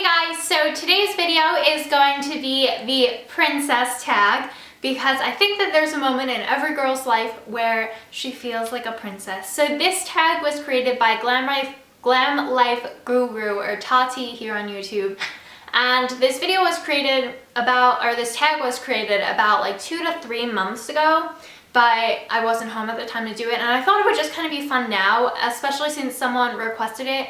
guys, so today's video is going to be the princess tag because I think that there's a moment in every girl's life where she feels like a princess. So this tag was created by Glam Life Guru, or Tati here on YouTube. And this video was created this tag was created about like 2 to 3 months ago, but I wasn't home at the time to do it, and I thought it would just kind of be fun now, especially since someone requested it.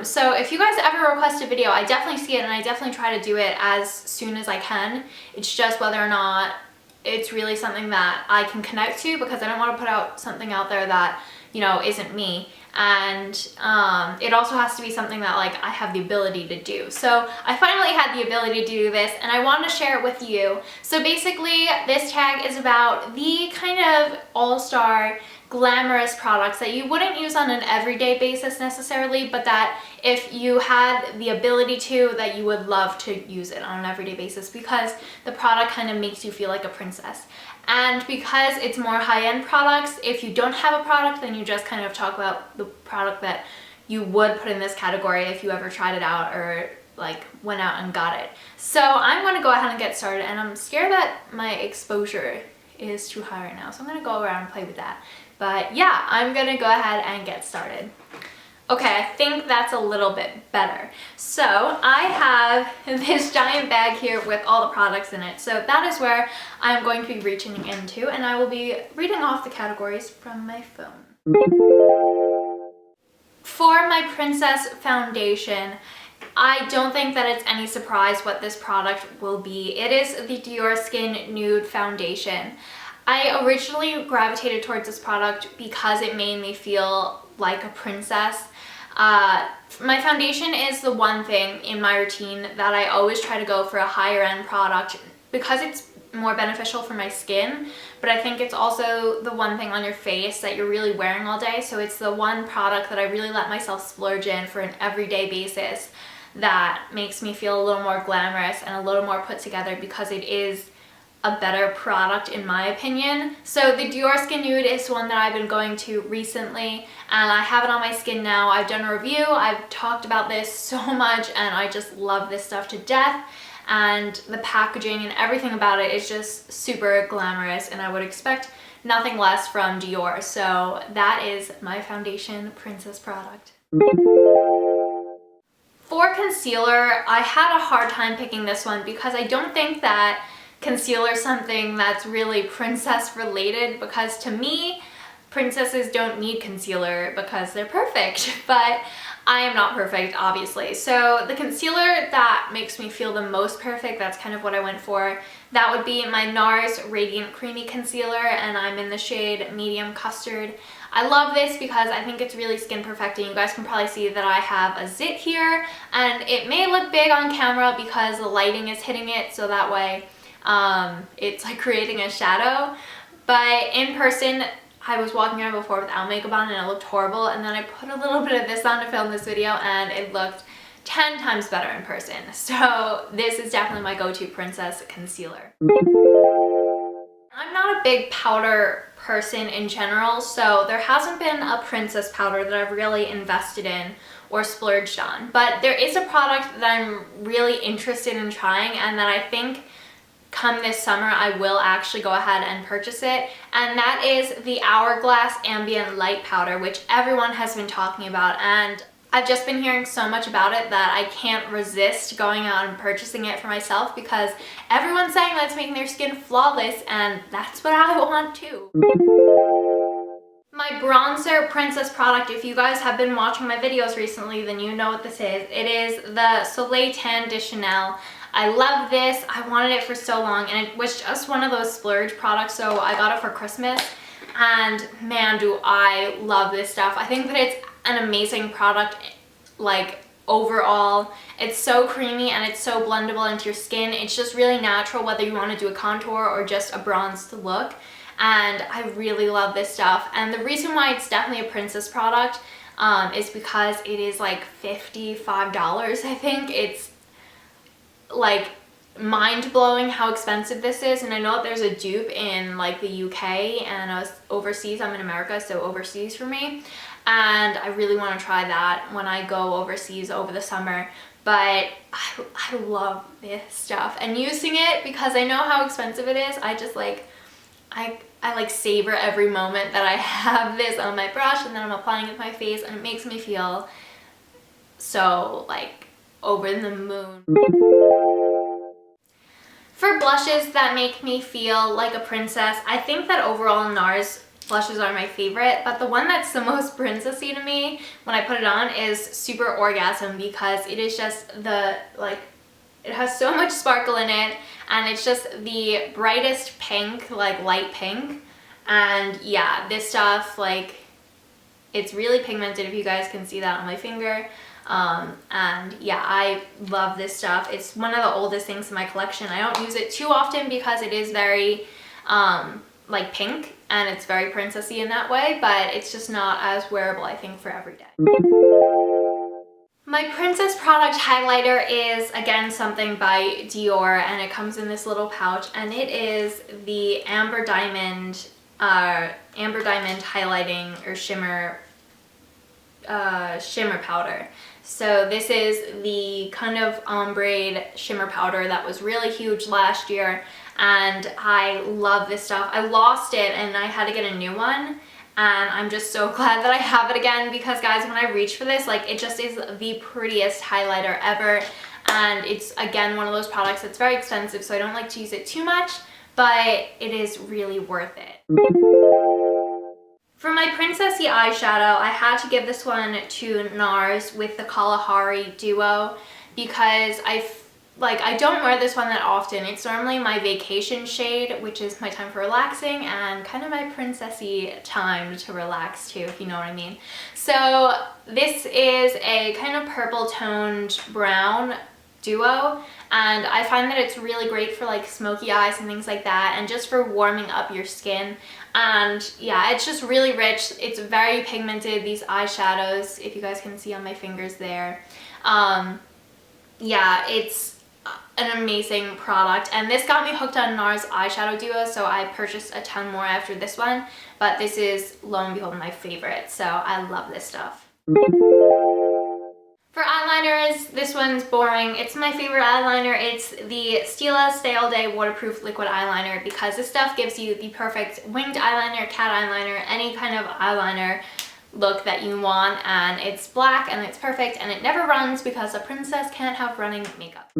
So if you guys ever request a video, I definitely see it and I definitely try to do it as soon as I can. It's just whether or not it's really something that I can connect to, because I don't want to put out something out there that, you know, isn't me. And it also has to be something that like I have the ability to do. So I finally had the ability to do this and I wanted to share it with you. So basically this tag is about the kind of all-star glamorous products that you wouldn't use on an everyday basis necessarily, but that if you had the ability to, that you would love to use it on an everyday basis because the product kind of makes you feel like a princess. And because it's more high-end products, if you don't have a product, then you just kind of talk about the product that you would put in this category if you ever tried it out or like went out and got it. So I'm going to go ahead and get started, and I'm scared that my exposure is too high right now, so I'm going to go around and play with that. But yeah, I'm going to go ahead and get started. Okay, I think that's a little bit better. So I have this giant bag here with all the products in it. So that is where I'm going to be reaching into, and I will be reading off the categories from my phone. For my Princess Foundation, I don't think that it's any surprise what this product will be. It is the Dior Skin Nude Foundation. I originally gravitated towards this product because it made me feel like a princess. My foundation is the one thing in my routine that I always try to go for a higher end product because it's more beneficial for my skin, but I think it's also the one thing on your face that you're really wearing all day. So it's the one product that I really let myself splurge in for an everyday basis that makes me feel a little more glamorous and a little more put together because it is a better product in my opinion. So the Dior Skin Nude is one that I've been going to recently, and I have it on my skin now. I've done a review, I've talked about this so much, and I just love this stuff to death. And the packaging and everything about it is just super glamorous, and I would expect nothing less from Dior. So that is my foundation princess product. For concealer, I had a hard time picking this one because I don't think that concealer is something that's really princess related, because to me, princesses don't need concealer because they're perfect, but I am not perfect, obviously. So the concealer that makes me feel the most perfect, that's kind of what I went for. That would be my NARS Radiant Creamy Concealer, and I'm in the shade Medium Custard. I love this because I think it's really skin perfecting. You guys can probably see that I have a zit here, and it may look big on camera because the lighting is hitting it, so that way it's like creating a shadow. But in person, I was walking around before without makeup on and it looked horrible, and then I put a little bit of this on to film this video and it looked 10 times better in person. So this is definitely my go-to princess concealer. I'm not a big powder person in general, so there hasn't been a princess powder that I've really invested in or splurged on. But there is a product that I'm really interested in trying, and that I think come this summer I will actually go ahead and purchase it, and that is the Hourglass Ambient Light Powder, which everyone has been talking about, and I've just been hearing so much about it that I can't resist going out and purchasing it for myself because everyone's saying that it's making their skin flawless, and that's what I want too. My bronzer princess product, if you guys have been watching my videos recently, then you know what this is. It is the Soleil Tan de Chanel. I love this. I wanted it for so long, and it was just one of those splurge products, so I got it for Christmas, and man, do I love this stuff. I think that it's an amazing product, like overall. It's so creamy and it's so blendable into your skin. It's just really natural whether you want to do a contour or just a bronzed look, and I really love this stuff. And the reason why it's definitely a princess product is because it is like $55, I think. It's like mind-blowing how expensive this is, and I know that there's a dupe in like the UK and overseas. I'm in America, so overseas for me. and I really want to try that when I go overseas over the summer. But I love this stuff, and using it, because I know how expensive it is, I just like, I like savor every moment that I have this on my brush and then I'm applying it to my face, and it makes me feel so like over the moon. For blushes that make me feel like a princess, I think that overall NARS blushes are my favorite, but the one that's the most princessy to me when I put it on is Super Orgasm, because it is just the, like, it has so much sparkle in it, and it's just the brightest pink, like light pink. And yeah, this stuff, like, it's really pigmented, if you guys can see that on my finger. And yeah, I love this stuff. It's one of the oldest things in my collection. I don't use it too often because it is very like pink, and it's very princessy in that way, but it's just not as wearable, I think, for every day. My princess product highlighter is again something by Dior, and it comes in this little pouch, and it is the Amber Diamond highlighting or shimmer powder. So this is the kind of ombre shimmer powder that was really huge last year, and I love this stuff. I lost it and I had to get a new one, and I'm just so glad that I have it again, because guys, when I reach for this, like, it just is the prettiest highlighter ever. And it's again one of those products that's very expensive, so I don't like to use it too much, but it is really worth it. For my princessy eyeshadow, I had to give this one to NARS with the Kalahari Duo, because I don't wear this one that often. It's normally my vacation shade, which is my time for relaxing and kind of my princessy time to relax too, if you know what I mean. So this is a kind of purple toned brown duo, and I find that it's really great for like smoky eyes and things like that, and just for warming up your skin. And yeah, it's just really rich. It's very pigmented, these eyeshadows, if you guys can see on my fingers there. Yeah, it's an amazing product, and this got me hooked on NARS eyeshadow duo, so I purchased a ton more after this one, but this is, lo and behold, my favorite, so I love this stuff. For eyeliners, this one's boring. It's my favorite eyeliner. It's the Stila Stay All Day Waterproof Liquid Eyeliner, because this stuff gives you the perfect winged eyeliner, cat eyeliner, any kind of eyeliner look that you want, and it's black and it's perfect, and it never runs, because a princess can't have running makeup.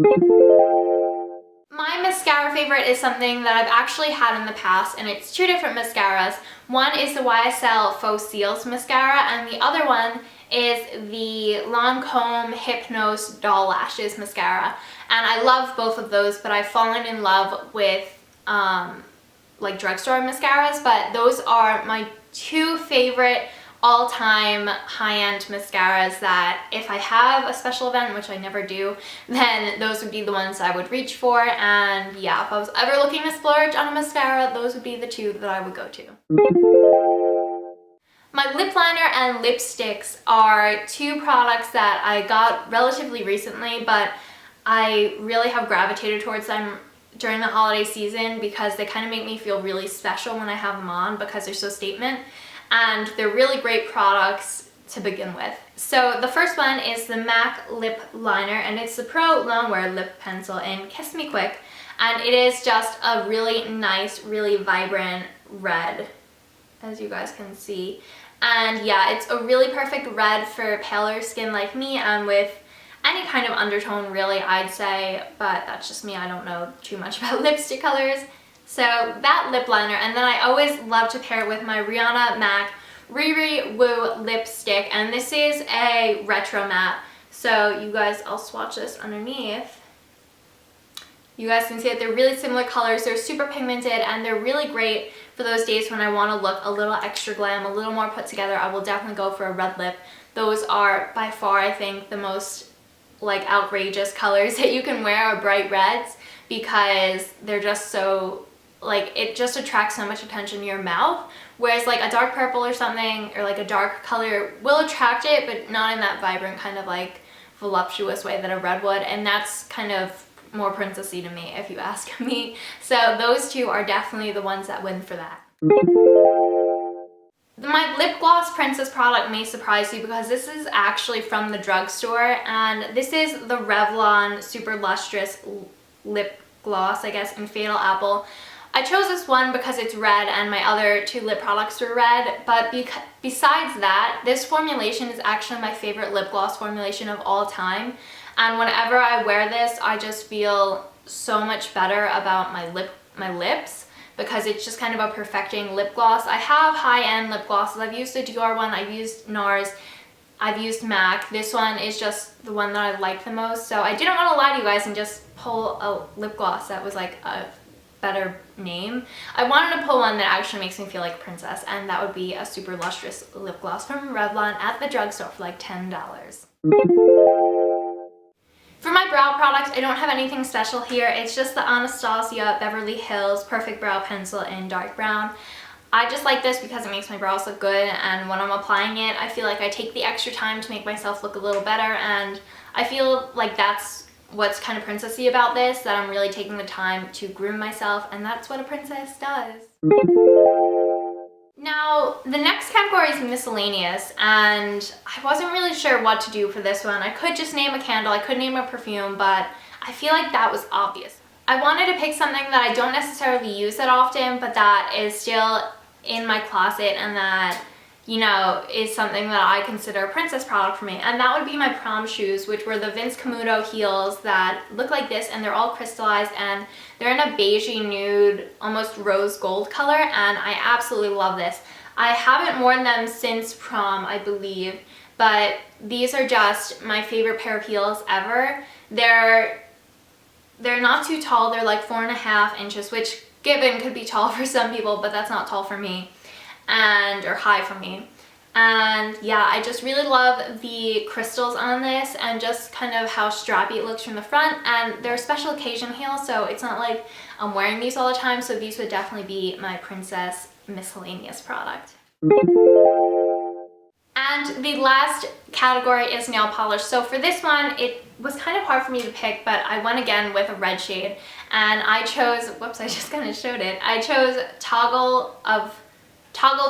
My mascara favorite is something that I've actually had in the past, and it's two different mascaras. One is the YSL Faux Cils mascara, and the other one is the Lancome Hypnose Doll Lashes mascara. And I love both of those, but I've fallen in love with like drugstore mascaras, but those are my two favorite all-time high-end mascaras that if I have a special event, which I never do, then those would be the ones I would reach for. And yeah, if I was ever looking to splurge on a mascara, those would be the two that I would go to. My lip liner and lipsticks are two products that I got relatively recently, but I really have gravitated towards them during the holiday season, because they kind of make me feel really special when I have them on, because they're so statement. And they're really great products to begin with. So the first one is the MAC Lip Liner, and it's the Pro Longwear Lip Pencil in Kiss Me Quick, and it is just a really nice, really vibrant red, as you guys can see. And yeah, it's a really perfect red for paler skin like me, and with any kind of undertone really, I'd say, but that's just me, I don't know too much about lipstick colors. So that lip liner, and then I always love to pair it with my Rihanna MAC Riri Woo lipstick, and this is a retro matte. So you guys, I'll swatch this underneath. You guys can see that they're really similar colors, they're super pigmented, and they're really great for those days when I want to look a little extra glam, a little more put together. I will definitely go for a red lip. Those are by far, I think, the most like outrageous colors that you can wear are bright reds, because they're just so, like, it just attracts so much attention to your mouth, whereas like a dark purple or something, or like a dark color will attract it, but not in that vibrant kind of like voluptuous way that a red would, and that's kind of more princessy to me, if you ask me. So those two are definitely the ones that win for that. My lip gloss princess product may surprise you because this is actually from the drugstore, and this is the Revlon Super Lustrous Lip Gloss, I guess, in Fatal Apple. I chose this one because it's red and my other two lip products were red, but besides that, this formulation is actually my favorite lip gloss formulation of all time. And whenever I wear this, I just feel so much better about my lips because it's just kind of a perfecting lip gloss. I have high-end lip glosses. I've used the Dior one, I've used NARS, I've used MAC. This one is just the one that I like the most. So I didn't want to lie to you guys and just pull a lip gloss that was like a better name. I wanted to pull one that actually makes me feel like a princess, and that would be a Super Lustrous lip gloss from Revlon at the drugstore for like $10. For my brow product, I don't have anything special here. It's just the Anastasia Beverly Hills Perfect Brow Pencil in dark brown. I just like this because it makes my brows look good, and when I'm applying it, I feel like I take the extra time to make myself look a little better, and I feel like that's what's kind of princessy about this, that I'm really taking the time to groom myself, and that's what a princess does. Now, the next category is miscellaneous, and I wasn't really sure what to do for this one. I could just name a candle, I could name a perfume, but I feel like that was obvious. I wanted to pick something that I don't necessarily use that often, but that is still in my closet and that, you know, is something that I consider a princess product for me. And that would be my prom shoes, which were the Vince Camuto heels that look like this, and they're all crystallized, and they're in a beigey nude, almost rose gold color, and I absolutely love this. I haven't worn them since prom, I believe, but these are just my favorite pair of heels ever. They're not too tall, they're like 4.5 inches, which given could be tall for some people, but that's not tall for me. Or high for me. And yeah, I just really love the crystals on this and just kind of how strappy it looks from the front, and they're special occasion heels, so it's not like I'm wearing these all the time, so these would definitely be my princess miscellaneous product. And the last category is nail polish. So for this one, it was kind of hard for me to pick, but I went again with a red shade, and I chose, whoops, I just kind of showed it. I chose Toggle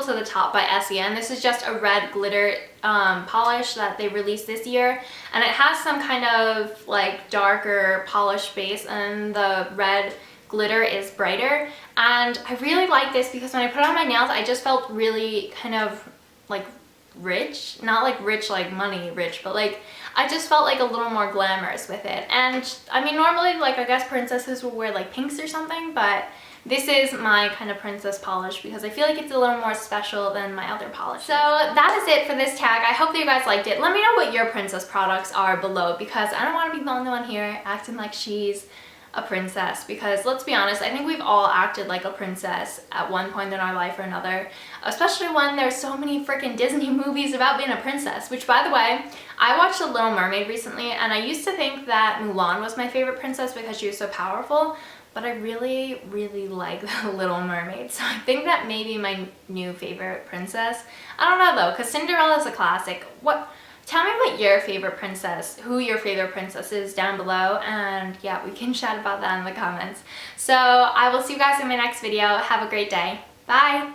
to the Top by Essie, and this is just a red glitter polish that they released this year, and it has some kind of like darker polish base, and the red glitter is brighter. And I really like this because when I put it on my nails, I just felt really kind of like rich, not like rich like money rich, but like I just felt like a little more glamorous with it. And I mean, normally like I guess princesses will wear like pinks or something, but this is my kind of princess polish because I feel like it's a little more special than my other polish. So that is it for this tag. I hope that you guys liked it. Let me know what your princess products are below, because I don't want to be the only one here acting like she's a princess, because let's be honest, I think we've all acted like a princess at one point in our life or another, especially when there's so many freaking Disney movies about being a princess, which by the way, I watched The Little Mermaid recently, and I used to think that Mulan was my favorite princess because she was so powerful, but I really, really like The Little Mermaid, so I think that may be my new favorite princess. I don't know though, because Cinderella's a classic. Tell me what your favorite princess, who your favorite princess is down below, and yeah, we can chat about that in the comments. So I will see you guys in my next video. Have a great day. Bye!